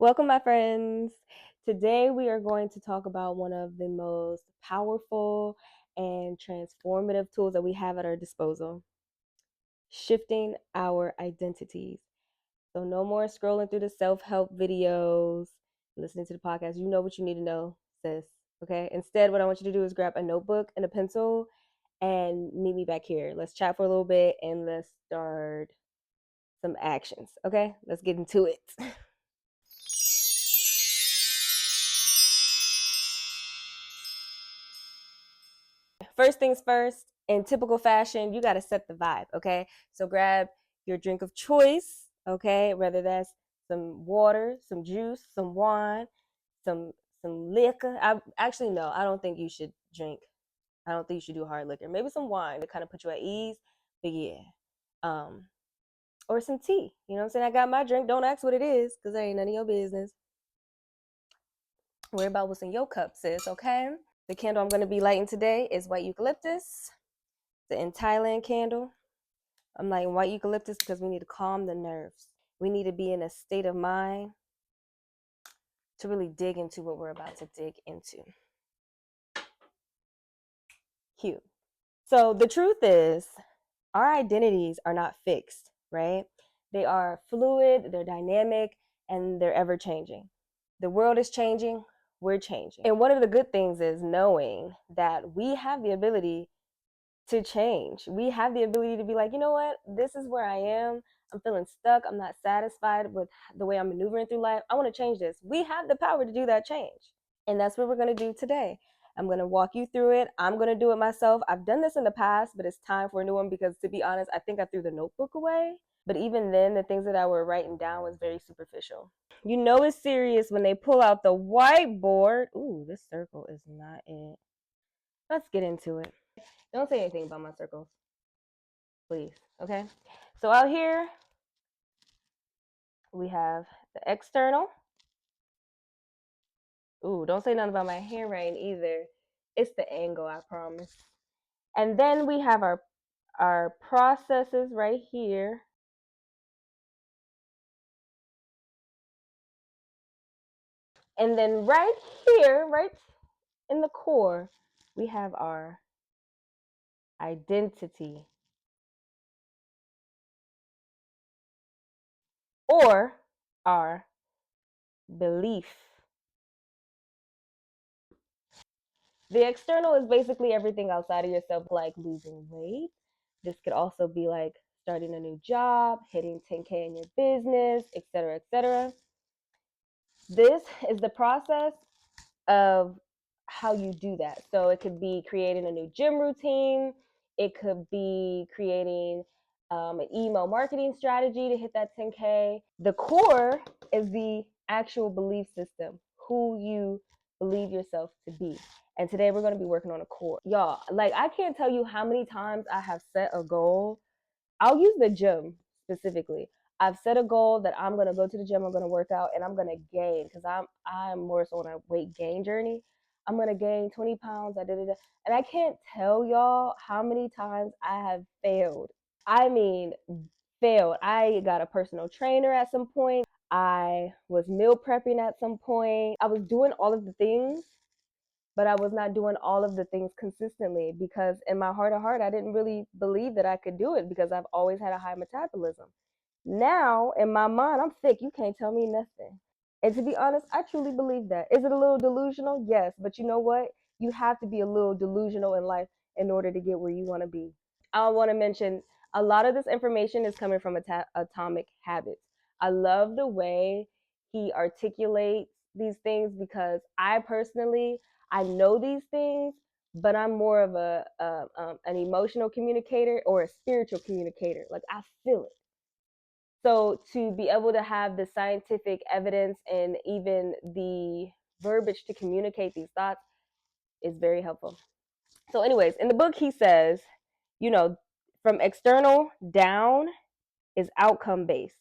Welcome, my friends. Today we are going to talk about one of the most powerful and transformative tools that we have at our disposal, shifting our identities. So no more scrolling through the self-help videos, listening to the podcast. You know what you need to know, sis. Okay? Instead, what I want you to do is grab a notebook and a pencil and meet me back here. Let's chat for a little bit and let's start some actions. Okay? Let's get into it. First things first, in typical fashion, you got to set the vibe, okay? So grab your drink of choice, okay? Whether that's some water, some juice, some wine, some liquor. No, I don't think you should drink. I don't think you should do hard liquor. Maybe some wine to kind of put you at ease. But yeah. Or some tea. You know what I'm saying? I got my drink. Don't ask what it is, because that ain't none of your business. Worry about what's in your cup, sis, okay? The candle I'm going to be lighting today is white eucalyptus. The in Thailand candle. I'm lighting white eucalyptus because we need to calm the nerves. We need to be in a state of mind to really dig into what we're about to dig into. Cute. So the truth is, our identities are not fixed, right? They are fluid, they're dynamic, and they're ever changing. The world is changing, we're changing. And one of the good things is knowing that we have the ability to change. We have the ability to be like, you know what, this is where I am. I'm feeling stuck. I'm not satisfied with the way I'm maneuvering through life. I want to change this. We have the power to do that change. And that's what we're going to do today. I'm going to walk you through it. I'm going to do it myself. I've done this in the past, but it's time for a new one because, to be honest, I think I threw the notebook away. But even then, the things that I were writing down was very superficial. You know it's serious when they pull out the whiteboard. Ooh, this circle is not it. Let's get into it. Don't say anything about my circles, please, okay? So out here, we have the external. Ooh, don't say nothing about my handwriting either. It's the angle, I promise. And then we have our processes right here. And then right here, right in the core, we have our identity. Or our belief. The external is basically everything outside of yourself, like losing weight. This could also be like starting a new job, hitting 10K in your business, etc., etc. This is the process of how you do that. So it could be creating a new gym routine. It could be creating an email marketing strategy to hit that 10K. The core is the actual belief system, who you believe yourself to be. And today we're going to be working on a core. Y'all, like, I can't tell you how many times I have set a goal. I'll use the gym specifically. I've set a goal that I'm gonna go to the gym, I'm gonna work out, and I'm gonna gain, because I'm more so on a weight gain journey. I'm gonna gain 20 pounds. And I can't tell y'all how many times I have failed. I mean, failed. I got a personal trainer at some point. I was meal prepping at some point. I was doing all of the things, but I was not doing all of the things consistently, because in my heart of heart, I didn't really believe that I could do it because I've always had a high metabolism. Now, in my mind, I'm thick. You can't tell me nothing. And to be honest, I truly believe that. Is it a little delusional? Yes. But you know what? You have to be a little delusional in life in order to get where you want to be. I want to mention a lot of this information is coming from Atomic Habits. I love the way he articulates these things, because I personally, I know these things, but I'm more of an emotional communicator or a spiritual communicator. Like, I feel it. So to be able to have the scientific evidence and even the verbiage to communicate these thoughts is very helpful. So anyways, in the book he says, you know, from external down is outcome based,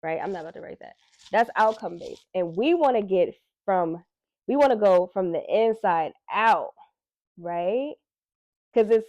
right? I'm not about to write that. That's outcome based. And we want to go from the inside out, right? Because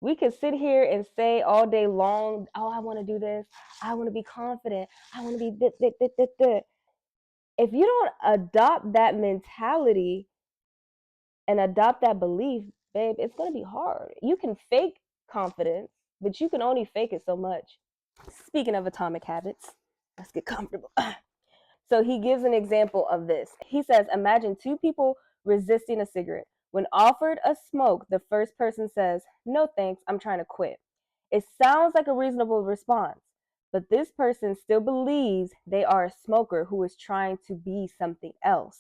we could sit here and say all day long, oh, I want to do this. I want to be confident. I want to be this. if you don't adopt that mentality and adopt that belief, babe, it's going to be hard. You can fake confidence, but you can only fake it so much. Speaking of atomic habits, let's get comfortable. So he gives an example of this. He says, imagine two people resisting a cigarette. When offered a smoke, the first person says, no thanks, I'm trying to quit. It sounds like a reasonable response, but this person still believes they are a smoker who is trying to be something else.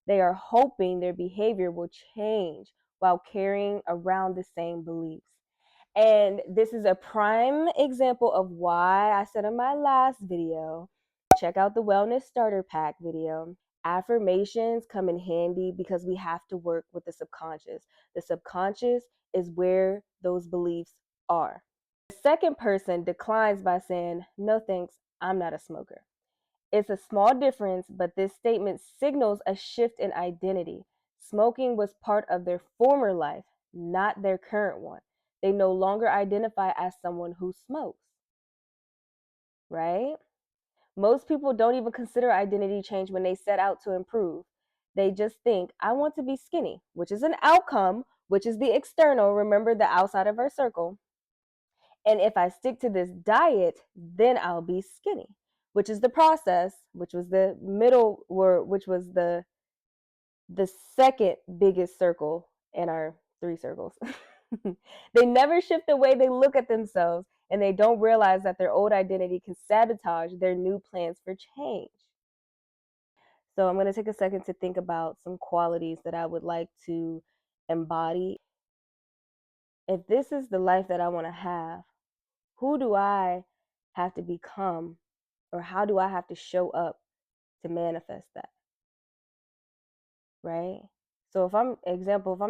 They are hoping their behavior will change while carrying around the same beliefs. And this is a prime example of why I said in my last video, check out the Wellness Starter Pack video. Affirmations come in handy because we have to work with the subconscious. The subconscious is where those beliefs are. The second person declines by saying, no thanks, I'm not a smoker. It's a small difference, but this statement signals a shift in identity. Smoking was part of their former life, not their current one. They no longer identify as someone who smokes, right? Most people don't even consider identity change when they set out to improve. They just think, I want to be skinny, which is an outcome, which is the external, remember the outside of our circle. And if I stick to this diet, then I'll be skinny, which is the process, which was the middle word, which was the second biggest circle in our three circles. They never shift the way they look at themselves, and they don't realize that their old identity can sabotage their new plans for change. So I'm going to take a second to think about some qualities that I would like to embody. If this is the life that I want to have, who do I have to become, or how do I have to show up to manifest that? Right? So if I'm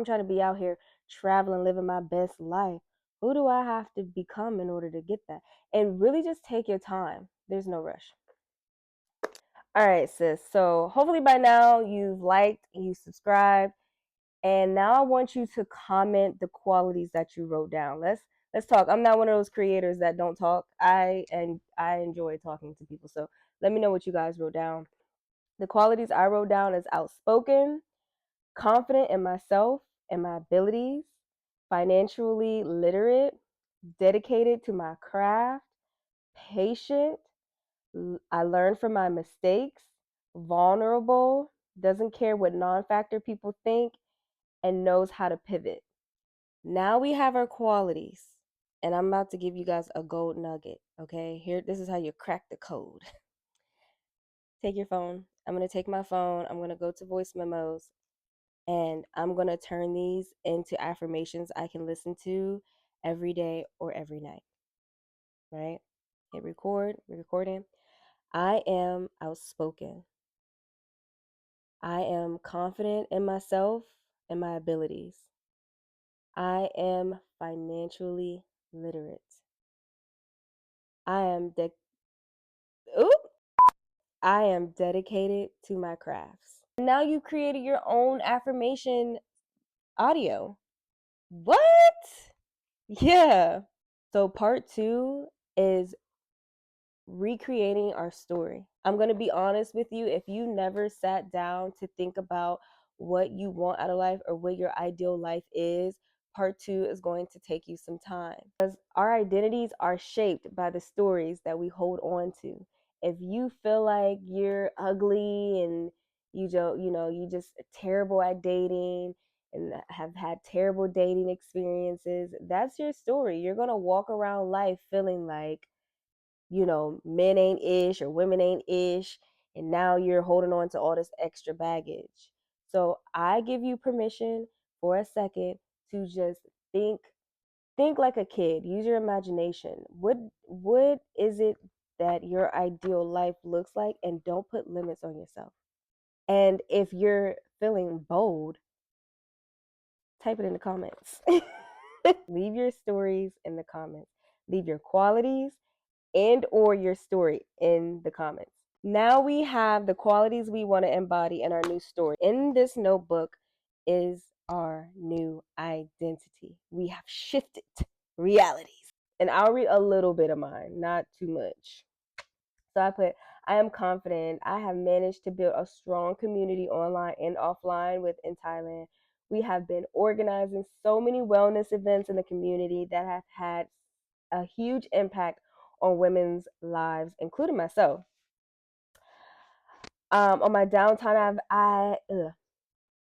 trying to be out here traveling, living my best life, who do I have to become in order to get that? And really just take your time. There's no rush. All right, sis. So hopefully by now you've liked, you subscribed, and now I want you to comment the qualities that you wrote down. Let's talk. I'm not one of those creators that don't talk. I enjoy talking to people. So let me know what you guys wrote down. The qualities I wrote down is outspoken, confident in myself and my abilities, financially literate, dedicated to my craft, patient, I learn from my mistakes, vulnerable, doesn't care what non-factor people think, and knows how to pivot. Now we have our qualities, and I'm about to give you guys a gold nugget, okay? Here, this is how you crack the code. Take your phone. I'm going to take my phone. I'm going to go to voice memos, and I'm going to turn these into affirmations I can listen to every day or every night, right? Hit record, we're recording. I am outspoken. I am confident in myself and my abilities. I am financially literate. I am I am dedicated to my crafts. Now you created your own affirmation audio. What? Yeah. So part 2 is recreating our story. I'm going to be honest with you. If you never sat down to think about what you want out of life or what your ideal life is, part 2 is going to take you some time, because our identities are shaped by the stories that we hold on to. If you feel like you're ugly and you just terrible at dating and have had terrible dating experiences, that's your story. You're going to walk around life feeling like men ain't ish or women ain't ish, and now you're holding on to all this extra baggage. So I give you permission for a second to just think like a kid. Use your imagination. What is it that your ideal life looks like, and don't put limits on yourself. And if you're feeling bold, type it in the comments. Leave your stories in the comments. Leave your qualities and or your story in the comments. Now we have the qualities we want to embody in our new story. In this notebook is our new identity. We have shifted realities. And I'll read a little bit of mine, not too much. So I put, I am confident. I have managed to build a strong community online and offline within Thailand. We have been organizing so many wellness events in the community that have had a huge impact on women's lives, including myself. On my downtime,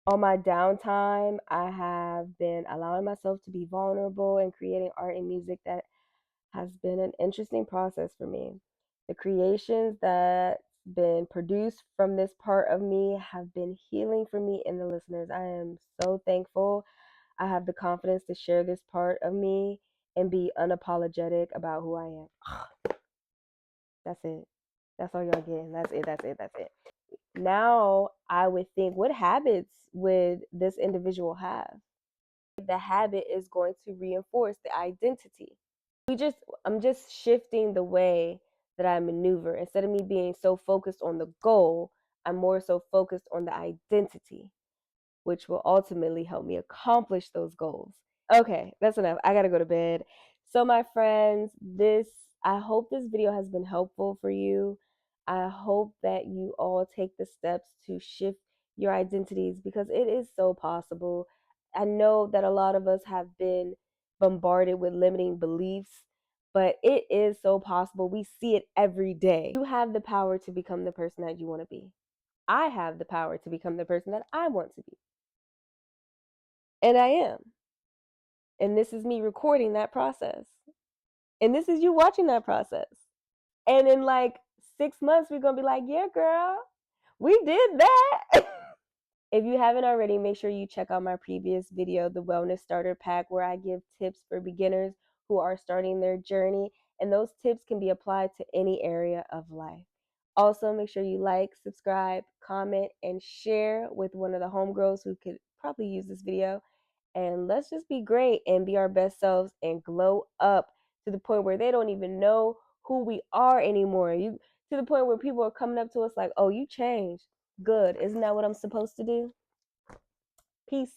on my downtime, I have been allowing myself to be vulnerable and creating art and music that has been an interesting process for me. The creations that's been produced from this part of me have been healing for me and the listeners. I am so thankful. I have the confidence to share this part of me and be unapologetic about who I am. That's it. That's all y'all getting. That's it. That's it. That's it. Now I would think, what habits would this individual have? The habit is going to reinforce the identity. I'm just shifting the way that I maneuver. Instead of me being so focused on the goal, I'm more so focused on the identity, which will ultimately help me accomplish those goals. Okay, that's enough. I gotta go to bed. So, my friends, I hope this video has been helpful for you. I hope that you all take the steps to shift your identities because it is so possible. I know that a lot of us have been bombarded with limiting beliefs, but it is so possible. We see it every day. You have the power to become the person that you want to be. I have the power to become the person that I want to be. And I am. And this is me recording that process. And this is you watching that process. And in like 6 months, we're going to be like, yeah, girl, we did that. If you haven't already, make sure you check out my previous video, the Wellness Starter Pack, where I give tips for beginners who are starting their journey. And those tips can be applied to any area of life. Also, make sure you like, subscribe, comment, and share with one of the homegirls who could probably use this video. And let's just be great and be our best selves and glow up to the point where they don't even know who we are anymore. You to the point where people are coming up to us like, "Oh, you changed. Good. Isn't that what I'm supposed to do?" Peace.